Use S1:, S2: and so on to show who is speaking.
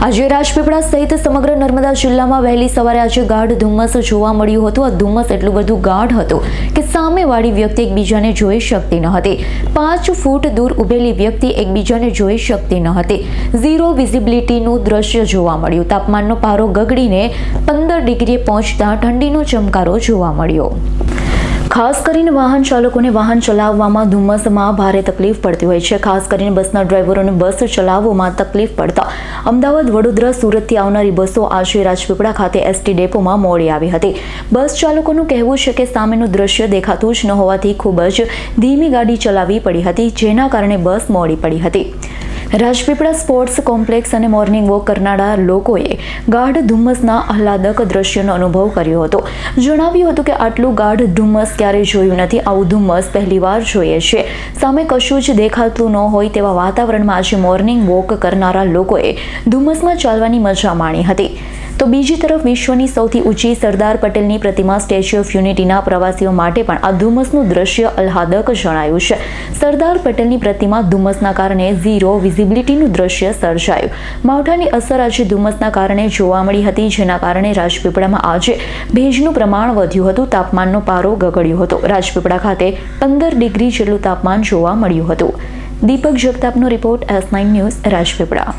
S1: આજે રાજપીપળા સહિત સમગ્ર નર્મદા જિલ્લામાં વહેલી સવારે આજે ગાઢ ધુમ્મસ જોવા મળ્યું હતું. આ ધુમ્મસ એટલું બધું ગાઢ હતું કે સામેવાળી વ્યક્તિ એકબીજાને જોઈ શકતી ન હતી. 5 ફૂટ દૂર ઉભેલી વ્યક્તિ એકબીજાને જોઈ શકતી ન હતી. ઝીરો વિઝિબિલિટીનું દ્રશ્ય જોવા મળ્યું. તાપમાનનો પારો ગગડીને 15 ડિગ્રીએ પહોંચતા ઠંડીનો ચમકારો જોવા મળ્યો. ખાસ કરીને વાહન ચાલકોને વાહન ચલાવવામાં ધુમ્મસમાં ભારે તકલીફ પડતી હોય છે. ખાસ કરીને બસના ડ્રાઈવરોને બસ ચલાવવામાં તકલીફ પડતા અમદાવાદ, વડોદરા, સુરતથી આવનારી બસો આજે રાજપીપળા ખાતે એસટી ડેપોમાં મોડી આવી હતી. બસ ચાલકોનું કહેવું છે કે સામેનું દ્રશ્ય દેખાતું જ ન હોવાથી ખૂબ જ ધીમી ગાડી ચલાવવી પડી હતી, જેના કારણે બસ મોડી પડી હતી. રાજપીપળા સ્પોર્ટ્સ કોમ્પ્લેક્સ અને મોર્નિંગ વોક કરનારા લોકોએ ગાઢ ધુમ્મસના આહલાદક દ્રશ્યનો અનુભવ કર્યો હતો. જણાવ્યું હતું કે આટલું ગાઢ ધુમ્મસ ક્યારેય જોયું નથી. આવું ધુમ્મસ પહેલીવાર જોઈએ છે. સામે કશું જ દેખાતું ન હોય તેવા વાતાવરણમાં આજે મોર્નિંગ વોક કરનારા લોકોએ ધુમ્મસમાં ચાલવાની મજા માણી હતી. તો બીજી તરફ વિશ્વની સૌથી ઊંચી સરદાર પટેલની પ્રતિમા સ્ટેચ્યુ ઓફ યુનિટીના પ્રવાસીઓ માટે પણ આ ધુમ્મસનું દ્રશ્ય આહલાદક જણાયું છે. સરદાર પટેલની પ્રતિમા ધુમ્મસના કારણે ઝીરો વિઝિબિલિટીનું દ્રશ્ય સર્જાયું. માવઠાની અસર આજે ધુમ્મસના કારણે જોવા મળી હતી, જેના કારણે રાજપીપળામાં આજે ભેજનું પ્રમાણ વધ્યું હતું. તાપમાનનો પારો ગગડ્યો હતો. રાજપીપળા ખાતે 15 ડિગ્રી જેટલું તાપમાન જોવા મળ્યું હતું. દીપક જગતાપનો રિપોર્ટ, S9 ન્યૂઝ, રાજપીપળા.